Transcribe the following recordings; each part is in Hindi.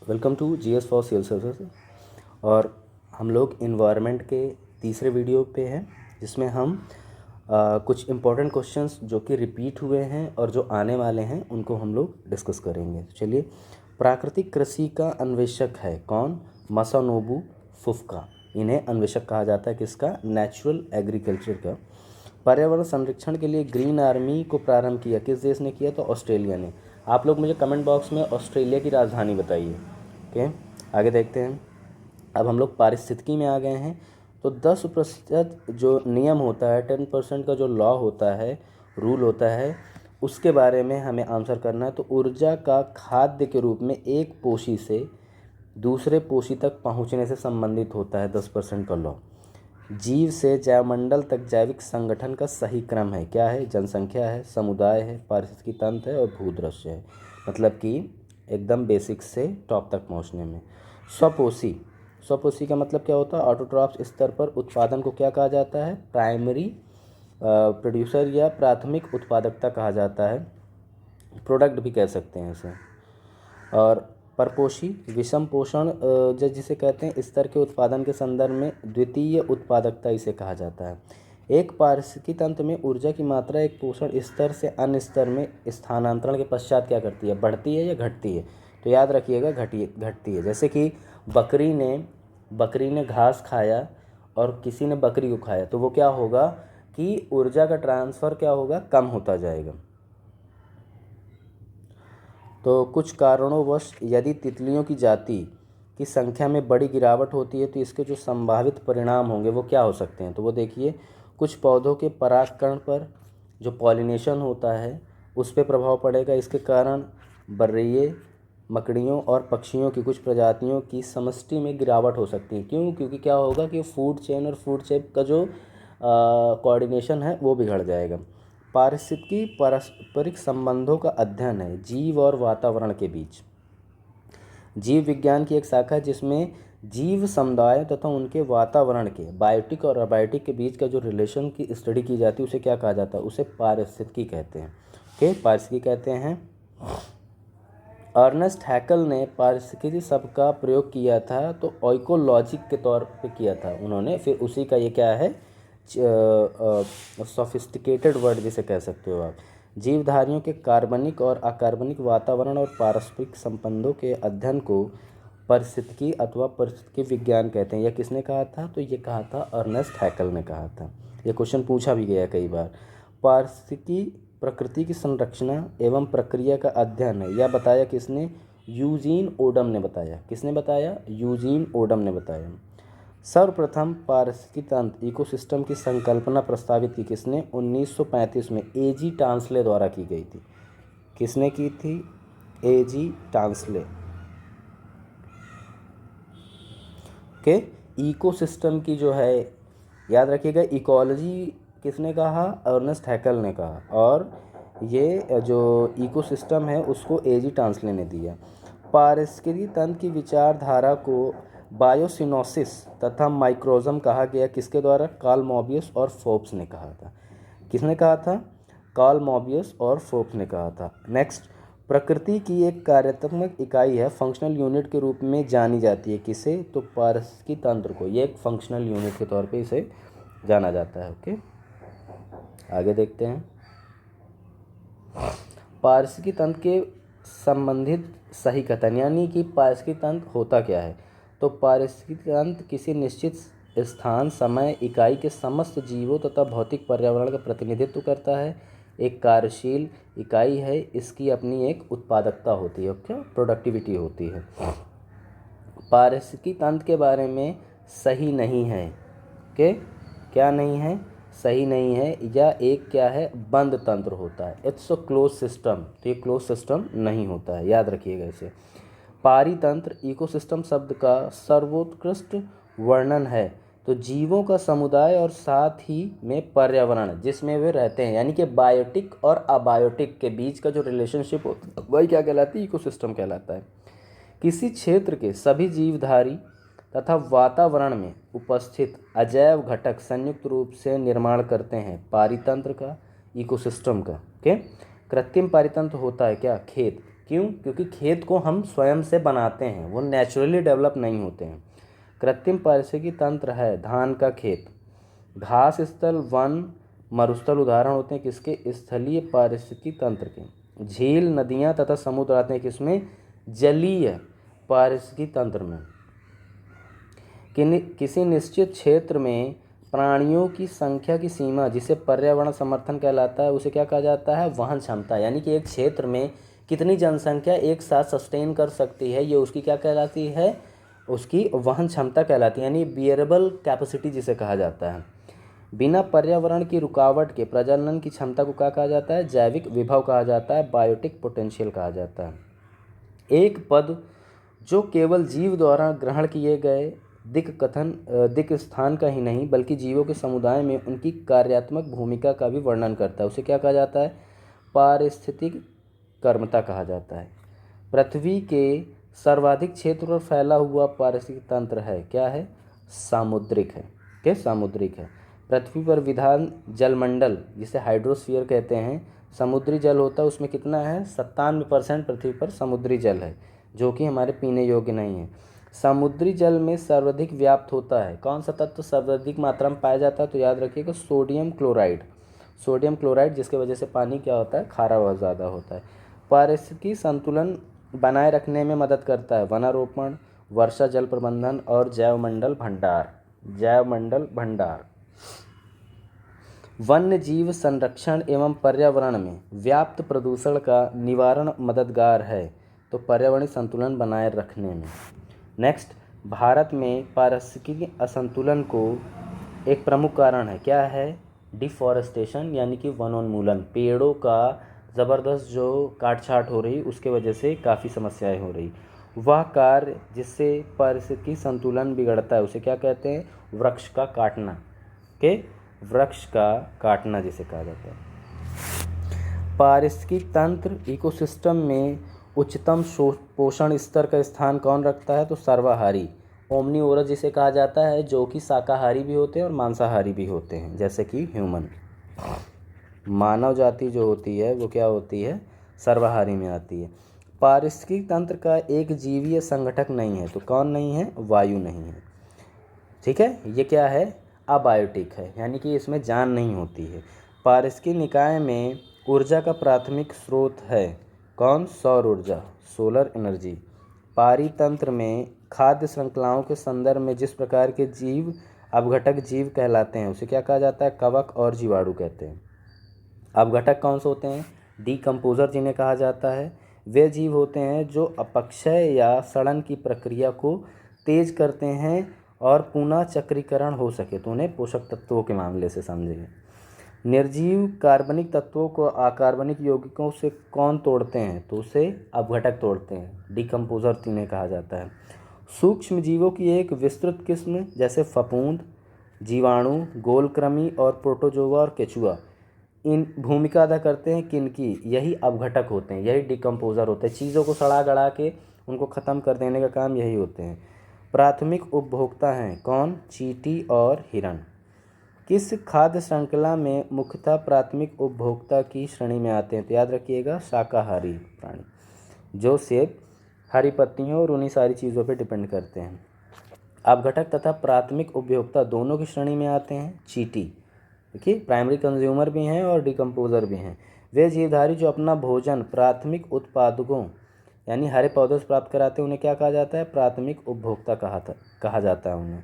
Welcome to GS for sales service. और हम लोग इन्वायरमेंट के तीसरे वीडियो पे हैं, जिसमें हम कुछ इम्पोर्टेंट क्वेश्चंस जो कि रिपीट हुए हैं और जो आने वाले हैं उनको हम लोग डिस्कस करेंगे। चलिए, प्राकृतिक कृषि का अन्वेषक है कौन? मासानोबू फुफका। इन्हें अन्वेषक कहा जाता है किसका? नेचुरल एग्रीकल्चर का। पर्यावरण संरक्षण के लिए ग्रीन आर्मी को प्रारंभ किया किस देश ने किया? तो ऑस्ट्रेलिया ने। आप लोग मुझे कमेंट बॉक्स में ऑस्ट्रेलिया की राजधानी बताइए। ओके, आगे देखते हैं। अब हम लोग पारिस्थितिकी में आ गए हैं। तो 10% जो नियम होता है, 10% का जो लॉ होता है, रूल होता है, उसके बारे में हमें आंसर करना है। तो ऊर्जा का खाद्य के रूप में एक पोशी से दूसरे पोशी तक पहुंचने से संबंधित होता है 10% का लॉ। जीव से जैवमंडल तक जैविक संगठन का सही क्रम है क्या है? जनसंख्या है, समुदाय है, पारिस्थितिकी तंत्र है और भूदृश्य है। मतलब कि एकदम बेसिक से टॉप तक पहुंचने में। स्वपोषी, स्वपोषी का मतलब क्या होता है? ऑटोट्रॉफ्स स्तर पर उत्पादन को क्या कहा जाता है? प्राइमरी प्रोड्यूसर या प्राथमिक उत्पादकता कहा जाता है। प्रोडक्ट भी कह सकते हैं इसे। और परपोषी, विषम पोषण जिसे कहते हैं, स्तर के उत्पादन के संदर्भ में द्वितीय उत्पादकता इसे कहा जाता है। एक पारिस्थितिकी तंत्र में ऊर्जा की मात्रा एक पोषण स्तर से अन्य स्तर में स्थानांतरण के पश्चात क्या करती है? बढ़ती है या घटती है? तो याद रखिएगा, घटती है। जैसे कि बकरी ने घास खाया और किसी ने बकरी को खाया, तो वो क्या होगा कि ऊर्जा का ट्रांसफ़र क्या होगा? कम होता जाएगा। तो कुछ कारणोंवश यदि तितलियों की जाति की संख्या में बड़ी गिरावट होती है तो इसके जो संभावित परिणाम होंगे वो क्या हो सकते हैं? तो वो देखिए, कुछ पौधों के परागकण पर जो पॉलिनेशन होता है उस पर प्रभाव पड़ेगा। इसके कारण बर्रे, मकड़ियों और पक्षियों की कुछ प्रजातियों की समष्टि में गिरावट हो सकती है। क्यों? क्योंकि क्या होगा कि फूड चेन और फूड चेन का जो कोऑर्डिनेशन है वो बिगड़ जाएगा। पारिस्थितिकी पारस्परिक संबंधों का अध्ययन है जीव और वातावरण के बीच। जीव विज्ञान की एक शाखा है जिसमें जीव समुदाय तथा उनके वातावरण के, बायोटिक और अबायोटिक के बीच का जो रिलेशन की स्टडी की जाती है उसे क्या कहा जाता है? उसे पारिस्थितिकी कहते हैं। ओके, पारिस्थितिकी कहते हैं। अर्नेस्ट हैकल ने पारिस्थितिकी शब्द का प्रयोग किया था, तो इकोलॉजिक के तौर पे किया था उन्होंने। फिर उसी का ये क्या है? सोफिस्टिकेटेड वर्ड जिसे कह सकते हो आप। जीवधारियों के कार्बनिक और अकार्बनिक वातावरण और पारस्परिक संबंधों के अध्ययन को पारिस्थितिकी अथवा पारिस्थितिकी विज्ञान कहते हैं। यह किसने कहा था? तो ये कहा था अर्नेस्ट हैकल ने कहा था। ये क्वेश्चन पूछा भी गया कई बार। पारिस्थितिकी प्रकृति की संरचना एवं प्रक्रिया का अध्ययन है। यह बताया किसने? यूजीन ओडम ने बताया। किसने बताया? यूजीन ओडम ने बताया। सर्वप्रथम पारिस्थितिकी तंत्र इकोसिस्टम की संकल्पना प्रस्तावित की किसने? 1935 में एजी टांसले द्वारा की गई थी। किसने की थी? एजी टांसले। के इकोसिस्टम की जो है, याद रखिएगा, इकोलॉजी किसने कहा? अर्नेस्ट हैकल ने कहा। और ये जो इकोसिस्टम है उसको एजी टांसले ने दिया। पारिस्थितिकी तंत्र की विचारधारा को बायोसिनोसिस तथा माइक्रोजम कहा गया। किसके द्वारा? कार्ल मोबियस और फोर्ब्स ने कहा था। किसने कहा था? कार्ल मोबियस और फोर्ब्स ने कहा था। नेक्स्ट, प्रकृति की एक कार्यात्मक इकाई है, फंक्शनल यूनिट के रूप में जानी जाती है। किसे? तो पारिस्थितिकी तंत्र को। ये एक फंक्शनल यूनिट के तौर पे इसे जाना जाता है। ओके, आगे देखते हैं। पारिस्थितिकी तंत्र के संबंधित सही कथन, यानी कि पारिस्थितिकी तंत्र होता क्या है? तो पारिस्थितिकी तंत्र किसी निश्चित स्थान, समय, इकाई के समस्त जीवों तथा भौतिक पर्यावरण का प्रतिनिधित्व करता है। एक कार्यशील इकाई है, इसकी अपनी एक उत्पादकता होती है, क्या? प्रोडक्टिविटी होती है। पारिस्थितिकी तंत्र के बारे में सही नहीं है कि क्या नहीं है? सही नहीं है। या एक क्या है? बंद तंत्र होता है। It's a close system. तो ये क्लोज सिस्टम नहीं होता है, याद रखिएगा इसे। पारितंत्र इकोसिस्टम शब्द का सर्वोत्कृष्ट वर्णन है। तो जीवों का समुदाय और साथ ही में पर्यावरण जिसमें वे रहते हैं, यानी कि बायोटिक और अबायोटिक के बीच का जो रिलेशनशिप होता है वही क्या कहलाती है? इकोसिस्टम कहलाता है। किसी क्षेत्र के सभी जीवधारी तथा वातावरण में उपस्थित अजैव घटक संयुक्त रूप से निर्माण करते हैं पारितंत्र का, इकोसिस्टम का। ओके, कृत्रिम पारितंत्र होता है क्या? खेत। क्यों? क्योंकि खेत को हम स्वयं से बनाते हैं, वो नेचुरली डेवलप नहीं होते हैं। कृत्रिम पारिस्थितिकी तंत्र है धान का खेत, घास स्थल, वन, मरुस्थल उदाहरण होते हैं किसके? स्थलीय पारिस्थितिकी तंत्र के। झील, नदियाँ तथा समुद्र आते हैं किसमें? जलीय पारिस्थितिकी तंत्र में। किसी निश्चित क्षेत्र में प्राणियों की संख्या की सीमा जिसे पर्यावरण समर्थन कहलाता है, उसे क्या कहा जाता है? वहन क्षमता। यानी कि एक क्षेत्र में कितनी जनसंख्या एक साथ सस्टेन कर सकती है, ये उसकी क्या कहलाती है? उसकी वहन क्षमता कहलाती है, यानी बियरेबल कैपेसिटी जिसे कहा जाता है। बिना पर्यावरण की रुकावट के प्रजनन की क्षमता को क्या कहा जाता है? जैविक विभव कहा जाता है, बायोटिक पोटेंशियल कहा जाता है। एक पद जो केवल जीव द्वारा ग्रहण किए गए दिक् स्थान का ही नहीं बल्कि जीवों के समुदाय में उनकी कार्यात्मक भूमिका का भी वर्णन करता है, उसे क्या कहा जाता है? पारिस्थितिक कर्मता कहा जाता है। पृथ्वी के सर्वाधिक क्षेत्र पर फैला हुआ पारिस्थितिक तंत्र है, क्या है? सामुद्रिक है। क्या? सामुद्रिक है। पृथ्वी पर विधान जलमंडल जिसे हाइड्रोस्फीयर कहते हैं, समुद्री जल होता है, उसमें कितना है? 97% पृथ्वी पर समुद्री जल है, जो कि हमारे पीने योग्य नहीं है। समुद्री जल में सर्वाधिक व्याप्त होता है कौन सा तत्व सर्वाधिक मात्रा में पाया जाता है? तो याद रखिएगा सोडियम क्लोराइड। सोडियम क्लोराइड, जिसके वजह से पानी क्या होता है? खारा बहुत ज़्यादा होता है। पारिस्थितिकी संतुलन बनाए रखने में मदद करता है वनारोपण, वर्षा जल प्रबंधन और जैवमंडल भंडार। जैवमंडल भंडार वन्य जीव संरक्षण एवं पर्यावरण में व्याप्त प्रदूषण का निवारण मददगार है, तो पर्यावरणीय संतुलन बनाए रखने में। नेक्स्ट, भारत में पारिस्थितिकी असंतुलन को एक प्रमुख कारण है, क्या है? डिफॉरेस्टेशन, यानी कि वनोन्मूलन। पेड़ों का ज़बरदस्त जो काट छाट हो रही, उसके वजह से काफ़ी समस्याएं हो रही। वह कार्य जिससे पारिस्थितिकी संतुलन बिगड़ता है उसे क्या कहते हैं? वृक्ष का काटना। के वृक्ष का काटना जिसे कहा जाता है। पारिस्थितिकी तंत्र इकोसिस्टम में उच्चतम पोषण स्तर का स्थान कौन रखता है? तो सर्वाहारी, ओमनीवोरस जिसे कहा जाता है, जो कि शाकाहारी भी होते हैं और मांसाहारी भी होते हैं, जैसे कि ह्यूमन। मानव जाति जो होती है वो क्या होती है? सर्वाहारी में आती है। पारिस्थितिकी तंत्र का एक जीवीय संगठक नहीं है, तो कौन नहीं है? वायु नहीं है। ठीक है, ये क्या है? अबायोटिक है, यानी कि इसमें जान नहीं होती है। पारिस्थितिकी निकाय में ऊर्जा का प्राथमिक स्रोत है कौन? सौर ऊर्जा, सोलर एनर्जी। पारितंत्र में खाद्य श्रृंखलाओं के संदर्भ में जिस प्रकार के जीव अपघटक जीव कहलाते हैं उसे क्या कहा जाता है? कवक और जीवाणु कहते हैं। अपघटक कौन से होते हैं? डीकम्पोजर जिन्हें कहा जाता है। वे जीव होते हैं जो अपक्षय या सड़न की प्रक्रिया को तेज करते हैं और पुनः चक्रीकरण हो सके, तो उन्हें पोषक तत्वों के मामले से समझेंगे। निर्जीव कार्बनिक तत्वों को अकार्बनिक यौगिकों से कौन तोड़ते हैं? तो उसे अपघटक तोड़ते हैं, डीकम्पोजर जिन्हें कहा जाता है। सूक्ष्म जीवों की एक विस्तृत किस्म जैसे फफूंद, जीवाणु, गोलकृमि और प्रोटोजोआ और केचुआ इन भूमिका अदा करते हैं किनकी? यही अपघटक होते हैं, यही डिकम्पोजर होते हैं। चीज़ों को सड़ा गड़ा के उनको ख़त्म कर देने का काम यही होते हैं। प्राथमिक उपभोक्ता हैं कौन? चींटी और हिरण। किस खाद्य श्रृंखला में मुख्यतः प्राथमिक उपभोक्ता की श्रेणी में आते हैं? तो याद रखिएगा शाकाहारी प्राणी, जो सेब, हरी पत्तियों और उन्हीं सारी चीज़ों पर डिपेंड करते हैं। अपघटक तथा प्राथमिक उपभोक्ता दोनों की श्रेणी में आते हैं चींटी। देखिए, प्राइमरी कंज्यूमर भी हैं और डिकम्पोजर भी हैं। वे जीवधारी जो अपना भोजन प्राथमिक उत्पादकों यानी हरे पौधों से प्राप्त कराते हैं उन्हें क्या कहा जाता है? प्राथमिक उपभोक्ता कहा जाता है उन्हें।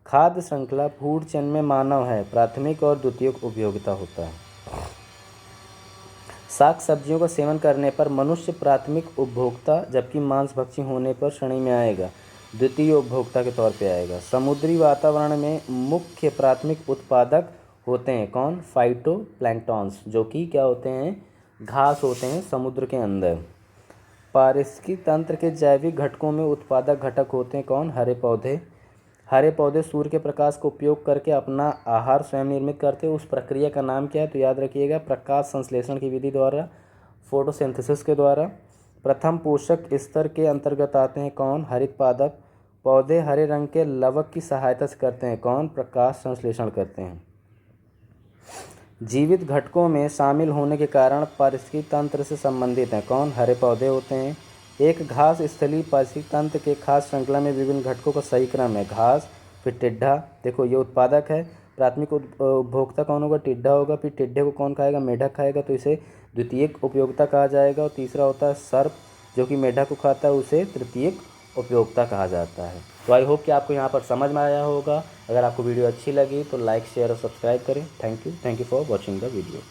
खाद्य श्रृंखला फूड चेन में मानव है, प्राथमिक और द्वितीयक उपभोक्ता होता है। साग सब्जियों का सेवन करने पर मनुष्य प्राथमिक उपभोक्ता, जबकि मांसभक्षी होने पर श्रेणी में आएगा, द्वितीय उपभोक्ता के तौर पे आएगा। समुद्री वातावरण में मुख्य प्राथमिक उत्पादक होते हैं कौन? फाइटोप्लैंक्टन्स, जो कि क्या होते हैं? घास होते हैं समुद्र के अंदर। पारिस्थितिकी तंत्र के जैविक घटकों में उत्पादक घटक होते हैं कौन? हरे पौधे। हरे पौधे सूर्य के प्रकाश का उपयोग करके अपना आहार स्वयं निर्मित करते हैं, उस प्रक्रिया का नाम क्या है? तो याद रखिएगा, प्रकाश संश्लेषण की विधि द्वारा, फोटोसिंथेसिस के द्वारा। प्रथम पोषक स्तर के अंतर्गत आते हैं कौन? हरित पादप। पौधे हरे रंग के लवक की सहायता से करते हैं कौन? प्रकाश संश्लेषण करते हैं। जीवित घटकों में शामिल होने के कारण पारिस्थितिकी तंत्र से संबंधित हैं। कौन? हरे पौधे होते हैं। एक घास स्थलीय पारिस्थितिकी तंत्र के खास श्रृंखला में विभिन्न घटकों का सही क्रम है। घास, फिर टिड्डा, देखो ये उत्पादक है। प्राथमिक उपभोक्ता कौन होगा? टिड्डा होगा। फिर टिड्डे को कौन खाएगा? मेढक खाएगा, तो इसे द्वितीयक उपयोगिता कहा जाएगा। और तीसरा होता है सर्प, जो कि मेढक को खाता है, उसे तृतीयक उपयोगिता कहा जाता है। तो आई होप कि आपको यहाँ पर समझ में आया होगा। अगर आपको वीडियो अच्छी लगी तो लाइक, शेयर और सब्सक्राइब करें। Thank you for watching the video.